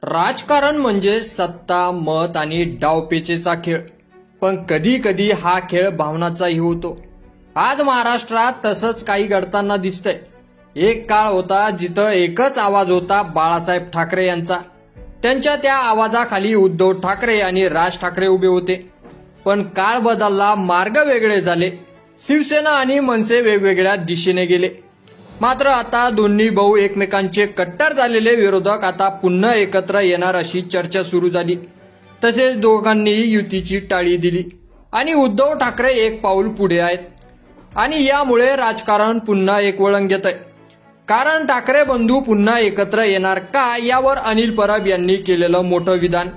राजकारण म्हणजे सत्ता, मत आणि डावपेचेचा खेळ. पण कधी कधी हा खेळ भावनाचाही होतो. आज महाराष्ट्रात तसंच काही घडताना दिसतंय. एक काळ होता जिथं एकच आवाज होता, बाळासाहेब ठाकरे यांचा. त्यांच्या त्या आवाजाखाली उद्धव ठाकरे आणि राज ठाकरे उभे होते. पण काळ बदलला, मार्ग वेगळे झाले. शिवसेना आणि मनसे वेगवेगळ्या दिशेने गेले. मात्र आता दोन्ही भाऊ एकमेकांचे कट्टर झालेले विरोधक आता पुन्हा एकत्र येणार अशी चर्चा सुरू झाली. तसेच दोघांनीही युतीची टाळी दिली आणि उद्धव ठाकरे एक पाऊल पुढे आहेत. आणि यामुळे राजकारण पुन्हा एक वळण घेत आहे. कारण ठाकरे बंधू पुन्हा एकत्र येणार का, यावर अनिल परब यांनी केलेलं मोठं विधान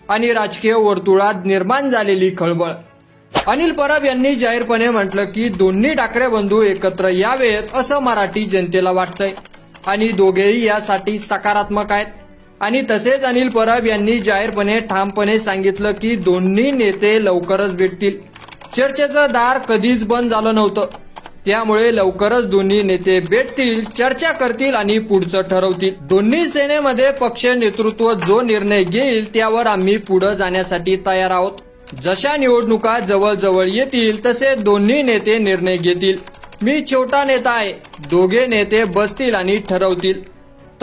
आणि राजकीय वर्तुळात निर्माण झालेली खळबळ. अनिल परब यांनी जाहीरपणे म्हटलं की दोन्ही ठाकरे बंधू एकत्र यावेत असं मराठी जनतेला वाटतंय आणि दोघेही यासाठी सकारात्मक आहेत. आणि तसेच अनिल परब यांनी जाहीरपणे ठामपणे सांगितलं की दोन्ही नेते लवकरच भेटतील. चर्चेचं दार कधीच बंद झालं नव्हतं. त्यामुळे लवकरच दोन्ही नेते भेटतील, चर्चा करतील आणि पुढचं ठरवतील. दोन्ही सेनेमध्ये पक्ष नेतृत्व जो निर्णय घेईल त्यावर आम्ही पुढे जाण्यासाठी तयार आहोत. जशा निवडणुका जवळ जवळ येतील तसे दोन्ही नेते निर्णय घेतील. मी छोटा नेता आहे, दोघे नेते बसतील आणि ठरवतील.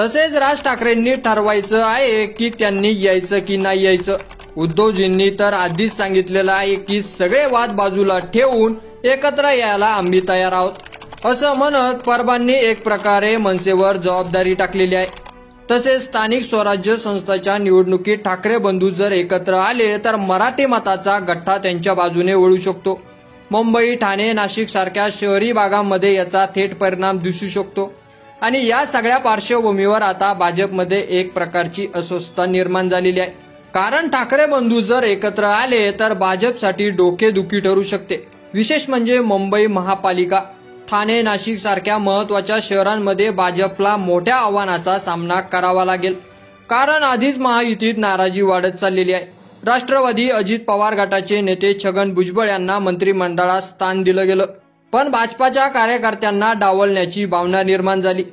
तसेच राज ठाकरेंनी ठरवायचं आहे की त्यांनी यायचं की नाही यायचं. उद्धवजींनी तर आधीच सांगितलेलं आहे की सगळे वाद बाजूला ठेवून एकत्र यायला आम्ही तयार आहोत. असं म्हणत परबांनी एक प्रकारे मनसेवर जबाबदारी टाकलेली आहे. तसेच स्थानिक स्वराज्य संस्थांच्या निवडणुकीत ठाकरे बंधू जर एकत्र आले तर मराठी मताचा गठ्ठा त्यांच्या बाजूने वळू शकतो. मुंबई, ठाणे, नाशिक सारख्या शहरी भागांमध्ये याचा थेट परिणाम दिसू शकतो. आणि या सगळ्या पार्श्वभूमीवर आता भाजपमध्ये एक प्रकारची अस्वस्थता निर्माण झालेली आहे. कारण ठाकरे बंधू जर एकत्र आले तर भाजपसाठी डोकेदुखी ठरू शकते. विशेष म्हणजे मुंबई महापालिका, ठाणे, नाशिक सारख्या महत्वाच्या शहरांमध्ये भाजपला मोठ्या आव्हानाचा सामना करावा लागेल. कारण आधीच महायुतीत नाराजी वाढत चाललेली आहे. राष्ट्रवादी अजित पवार गटाचे नेते छगन भुजबळ यांना मंत्रिमंडळात स्थान दिलं गेलं, पण भाजपाच्या कार्यकर्त्यांना डावलण्याची भावना निर्माण झाली.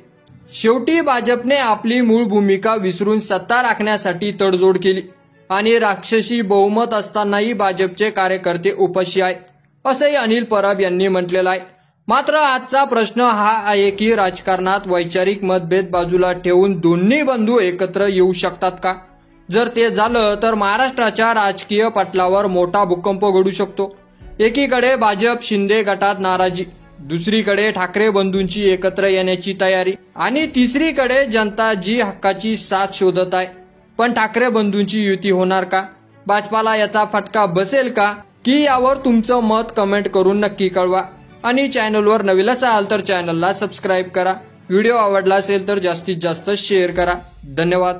शेवटी भाजपने आपली मूळ भूमिका विसरून सत्ता राखण्यासाठी तडजोड केली आणि राक्षसी बहुमत असतानाही भाजपचे कार्यकर्ते उपाशी आहेत, असंही अनिल परब यांनी म्हटलेलं आहे. मात्र आजचा प्रश्न हा आहे की राजकारणात वैचारिक मतभेद बाजूला ठेवून दोन्ही बंधू एकत्र येऊ शकतात का? जर ते झालं तर महाराष्ट्राच्या राजकीय पटलावर मोठा भूकंप घडू शकतो. एकीकडे भाजप शिंदे गटात नाराजी, दुसरीकडे ठाकरे बंधूंची एकत्र येण्याची तयारी आणि तिसरीकडे जनता जी हक्काची साथ शोधत आहे. पण ठाकरे बंधूंची युती होणार का? भाजपाला याचा फटका बसेल का? की यावर तुमचं मत कमेंट करून नक्की कळवा. आणि चॅनलवर नवीन असाल तर चॅनलला सबस्क्राईब करा. व्हिडिओ आवडला असेल तर जास्तीत जास्त शेअर करा. धन्यवाद.